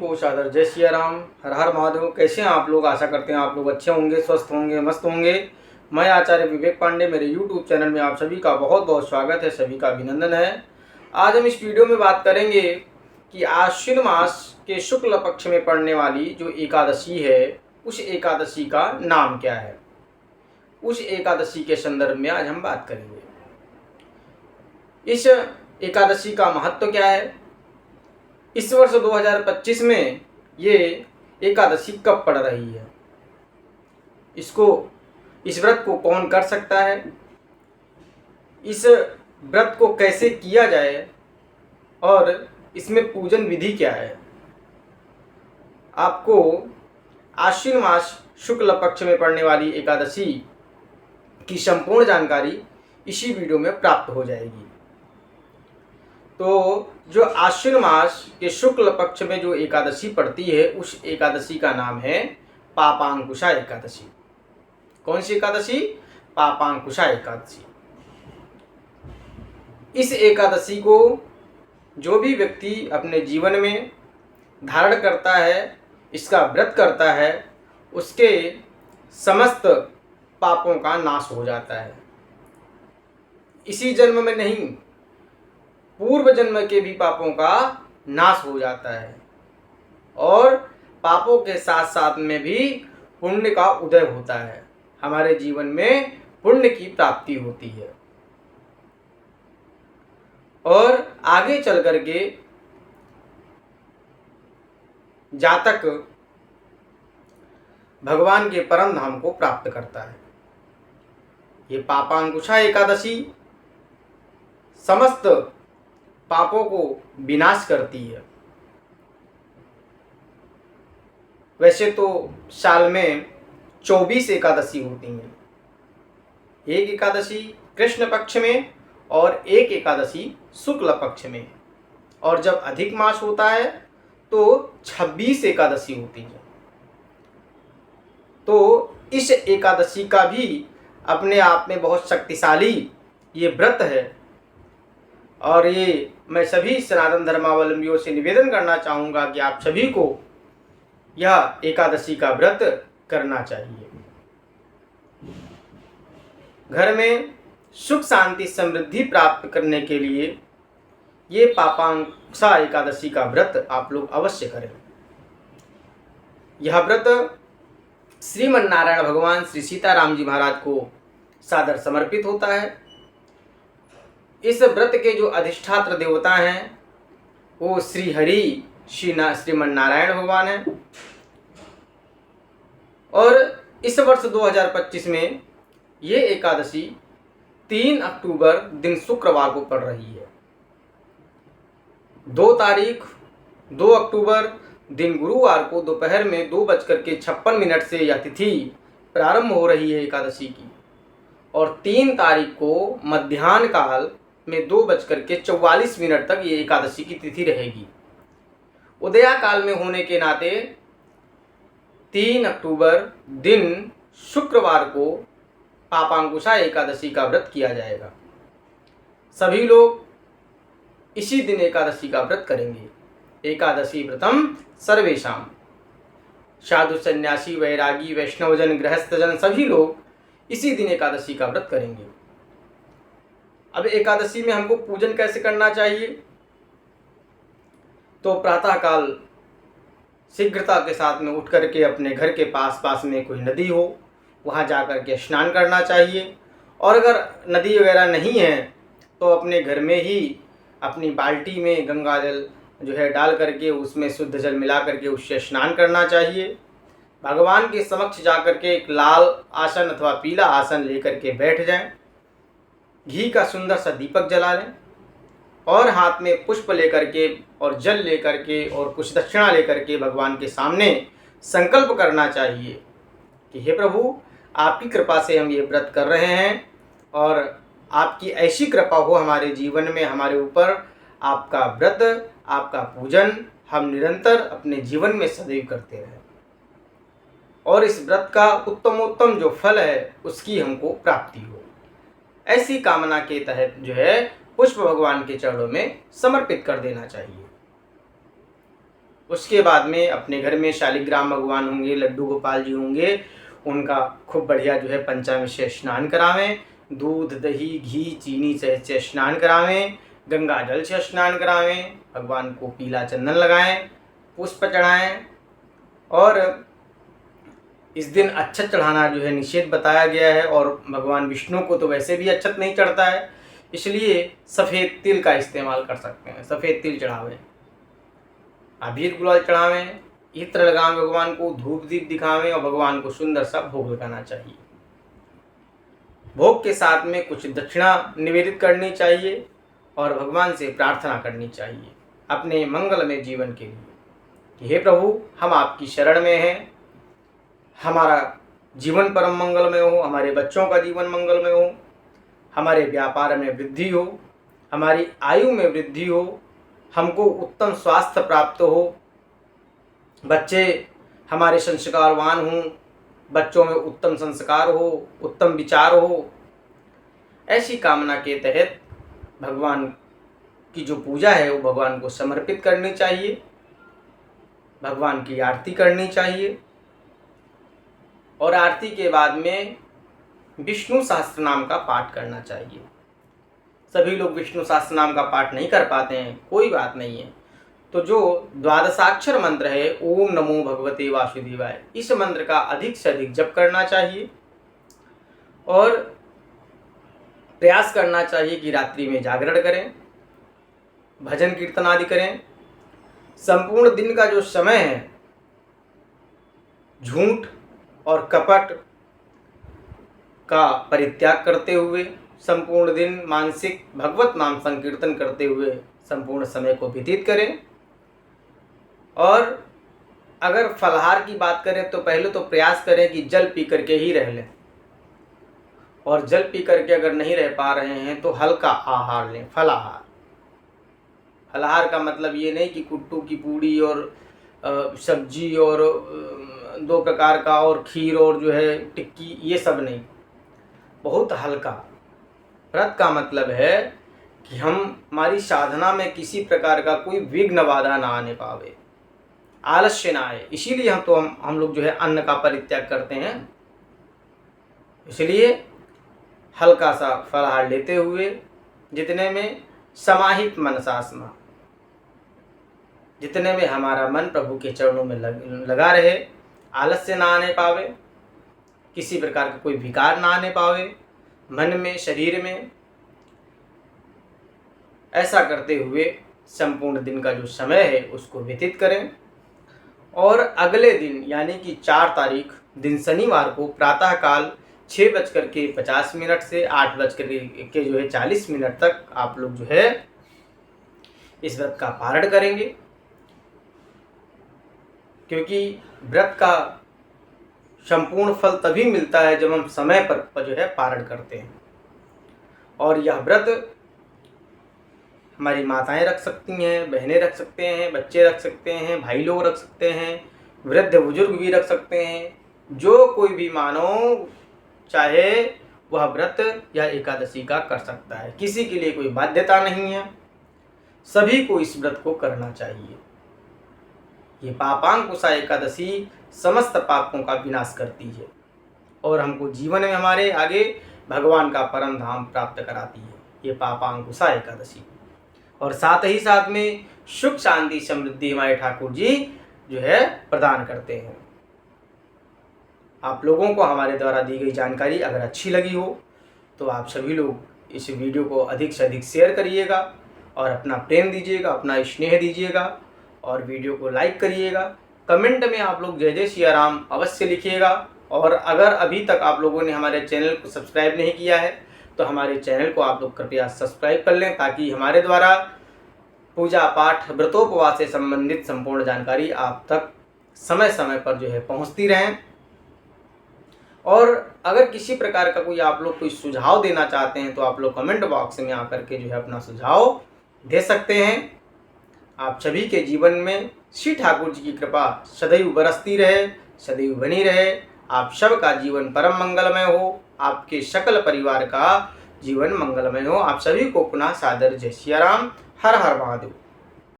को सादर जय सिया राम, हर हर महादेव। कैसे हैं आप लोग? आशा करते हैं आप लोग अच्छे होंगे, स्वस्थ होंगे, मस्त होंगे। मैं आचार्य विवेक पांडे, मेरे यूट्यूब चैनल में आप सभी का बहुत बहुत स्वागत है, सभी का अभिनंदन है। आज हम इस वीडियो में बात करेंगे कि आश्विन मास के शुक्ल पक्ष में पड़ने वाली जो एकादशी है, उस एकादशी का नाम क्या है। उस एकादशी के संदर्भ में आज हम बात करेंगे। इस एकादशी का महत्व क्या है, इस वर्ष 2025 में ये एकादशी कब पड़ रही है, इस व्रत को कौन कर सकता है, इस व्रत को कैसे किया जाए और इसमें पूजन विधि क्या है। आपको आश्विन मास शुक्ल पक्ष में पड़ने वाली एकादशी की संपूर्ण जानकारी इसी वीडियो में प्राप्त हो जाएगी। तो जो आश्विन मास के शुक्ल पक्ष में जो एकादशी पड़ती है, उस एकादशी का नाम है पापांकुशा एकादशी। कौन सी एकादशी? पापांकुशा एकादशी। इस एकादशी को जो भी व्यक्ति अपने जीवन में धारण करता है, इसका व्रत करता है, उसके समस्त पापों का नाश हो जाता है। इसी जन्म में नहीं, पूर्व जन्म के भी पापों का नाश हो जाता है और पापों के साथ साथ में भी पुण्य का उदय होता है। हमारे जीवन में पुण्य की प्राप्ति होती है और आगे चल करके जातक भगवान के परम धाम को प्राप्त करता है। ये पापांकुशा एकादशी समस्त पापों को विनाश करती है। वैसे तो साल में 24 एकादशी होती हैं, एक एकादशी कृष्ण पक्ष में और एक एकादशी शुक्ल पक्ष में, और जब अधिक मास होता है तो 26 एकादशी होती है। तो इस एकादशी का भी अपने आप में बहुत शक्तिशाली ये व्रत है और ये मैं सभी सनातन धर्मावलंबियों से निवेदन करना चाहूँगा कि आप सभी को यह एकादशी का व्रत करना चाहिए। घर में सुख शांति समृद्धि प्राप्त करने के लिए ये पापांकुशा एकादशी का व्रत आप लोग अवश्य करें। यह व्रत श्रीमन्नारायण भगवान श्री सीताराम जी महाराज को सादर समर्पित होता है। इस व्रत के जो अधिष्ठात्र देवता हैं वो श्री हरि श्रीमन्नारायण भगवान हैं और इस वर्ष 2025 में ये एकादशी 3 अक्टूबर दिन शुक्रवार को पड़ रही है। 2 अक्टूबर दिन गुरुवार को दोपहर में 2:56 से यह तिथि प्रारंभ हो रही है एकादशी की, और 3 तारीख को मध्याह्न काल में 2:44 तक ये एकादशी की तिथि रहेगी। उदया काल में होने के नाते 3 अक्टूबर दिन शुक्रवार को पापांकुशा एकादशी का व्रत किया जाएगा। सभी लोग इसी दिन एकादशी का व्रत करेंगे। एकादशी व्रतम सर्वेशाम, साधु सन्यासी वैरागी वैष्णवजन गृहस्थजन सभी लोग इसी दिन एकादशी का व्रत करेंगे। अब एकादशी में हमको पूजन कैसे करना चाहिए? तो प्रातः काल शीघ्रता के साथ में उठ करके अपने घर के पास में कोई नदी हो, वहाँ जा कर के स्नान करना चाहिए। और अगर नदी वगैरह नहीं है तो अपने घर में ही अपनी बाल्टी में गंगा जल जो है डाल करके उसमें शुद्ध जल मिला करके उससे स्नान करना चाहिए। भगवान के समक्ष जा कर के एक लाल आसन अथवा पीला आसन लेकर के बैठ जाएं, घी का सुंदर सा दीपक जला लें और हाथ में पुष्प लेकर के और जल लेकर के और कुछ दक्षिणा लेकर के भगवान के सामने संकल्प करना चाहिए कि हे प्रभु, आपकी कृपा से हम ये व्रत कर रहे हैं और आपकी ऐसी कृपा हो हमारे जीवन में, हमारे ऊपर, आपका व्रत, आपका पूजन हम निरंतर अपने जीवन में सदैव करते रहें और इस व्रत का उत्तमोत्तम जो फल है उसकी हमको प्राप्ति हो। ऐसी कामना के तहत जो है पुष्प भगवान के चरणों में समर्पित कर देना चाहिए। उसके बाद में अपने घर में शालिग्राम भगवान होंगे, लड्डू गोपाल जी होंगे, उनका खूब बढ़िया जो है पंचामृत से स्नान करावें, दूध दही घी चीनी से स्नान करावें, गंगा जल से स्नान करावें, भगवान को पीला चंदन लगाएं, पुष्प चढ़ाएं। और इस दिन अक्षत चढ़ाना जो है निषेध बताया गया है, और भगवान विष्णु को तो वैसे भी अक्षत नहीं चढ़ता है, इसलिए सफ़ेद तिल का इस्तेमाल कर सकते हैं। सफ़ेद तिल चढ़ावें, अबीर गुलाल चढ़ावें, इत्र लगावें भगवान को, धूप दीप दिखावें और भगवान को सुंदर सा भोग लगाना चाहिए। भोग के साथ में कुछ दक्षिणा निवेदित करनी चाहिए और भगवान से प्रार्थना करनी चाहिए अपने मंगलमय जीवन के लिए। हे प्रभु, हम आपकी शरण में हैं, हमारा जीवन परम मंगलमय हो, हमारे बच्चों का जीवन मंगलमय हो, हमारे व्यापार में वृद्धि हो, हमारी आयु में वृद्धि हो, हमको उत्तम स्वास्थ्य प्राप्त हो, बच्चे हमारे संस्कारवान हों, बच्चों में उत्तम संस्कार हो, उत्तम विचार हो। ऐसी कामना के तहत भगवान की जो पूजा है वो भगवान को समर्पित करनी चाहिए, भगवान की आरती करनी चाहिए, और आरती के बाद में विष्णु सहस्त्र नाम का पाठ करना चाहिए। सभी लोग विष्णु सहस्त्र नाम का पाठ नहीं कर पाते हैं, कोई बात नहीं है, तो जो द्वादशाक्षर मंत्र है ओम नमो भगवते वासुदेवाय, इस मंत्र का अधिक से अधिक जप करना चाहिए और प्रयास करना चाहिए कि रात्रि में जागरण करें, भजन कीर्तन आदि करें। संपूर्ण दिन का जो समय है झूठ और कपट का परित्याग करते हुए संपूर्ण दिन मानसिक भगवत नाम संकीर्तन करते हुए संपूर्ण समय को व्यतीत करें। और अगर फलाहार की बात करें तो पहले तो प्रयास करें कि जल पी करके ही रह लें, और जल पी करके अगर नहीं रह पा रहे हैं तो हल्का आहार लें, फलाहार। फलाहार का मतलब ये नहीं कि कुट्टू की पूड़ी और सब्जी और 2 प्रकार का और खीर और जो है टिक्की, ये सब नहीं, बहुत हल्का। व्रत का मतलब है कि हमारी साधना में किसी प्रकार का कोई विघ्न बाधा ना आने पावे, आलस्य ना आए, इसीलिए हम लोग जो है अन्न का परित्याग करते हैं। इसलिए हल्का सा फलाहार लेते हुए, जितने में समाहित मनसास्मा, जितने में हमारा मन प्रभु के चरणों में लगा रहे, आलस्य ना आने पावे, किसी प्रकार का कोई विकार ना आने पावे मन में, शरीर में। ऐसा करते हुए संपूर्ण दिन का जो समय है उसको व्यतीत करें, और अगले दिन यानी कि 4 तारीख दिन शनिवार को प्रातःकाल 6:50 से 8:40 तक आप लोग जो है इस व्रत का पारण करेंगे, क्योंकि व्रत का संपूर्ण फल तभी मिलता है जब हम समय पर जो है पारण करते हैं। और यह व्रत हमारी माताएं रख सकती हैं, बहनें रख सकते हैं, बच्चे रख सकते हैं, भाई लोग रख सकते हैं, वृद्ध बुजुर्ग भी रख सकते हैं, जो कोई भी मानव चाहे वह व्रत या एकादशी का कर सकता है। किसी के लिए कोई बाध्यता नहीं है, सभी को इस व्रत को करना चाहिए। ये पापांकुशा एकादशी समस्त पापों का विनाश करती है और हमको जीवन में हमारे आगे भगवान का परम धाम प्राप्त कराती है, ये पापांकुशा एकादशी। और साथ ही साथ में सुख शांति समृद्धि हमारे ठाकुर जी जो है प्रदान करते हैं। आप लोगों को हमारे द्वारा दी गई जानकारी अगर अच्छी लगी हो तो आप सभी लोग इस वीडियो को अधिक से अधिक शेयर करिएगा और अपना प्रेम दीजिएगा, अपना स्नेह दीजिएगा, और वीडियो को लाइक करिएगा। कमेंट में आप लोग जय जय सिया राम अवश्य लिखिएगा। और अगर अभी तक आप लोगों ने हमारे चैनल को सब्सक्राइब नहीं किया है तो हमारे चैनल को आप लोग कृपया सब्सक्राइब कर लें, ताकि हमारे द्वारा पूजा पाठ व्रतोपवास से संबंधित संपूर्ण जानकारी आप तक समय समय पर जो है पहुंचती रहें। और अगर किसी प्रकार का कोई आप लोग कोई सुझाव देना चाहते हैं तो आप लोग कमेंट बॉक्स में आकर के जो है अपना सुझाव दे सकते हैं। आप सभी के जीवन में श्री ठाकुर जी की कृपा सदैव बरसती रहे, सदैव बनी रहे। आप सबका जीवन परम मंगलमय हो, आपके सकल परिवार का जीवन मंगलमय हो। आप सभी को पुनः सादर जय सिया राम। हर हर महादेव।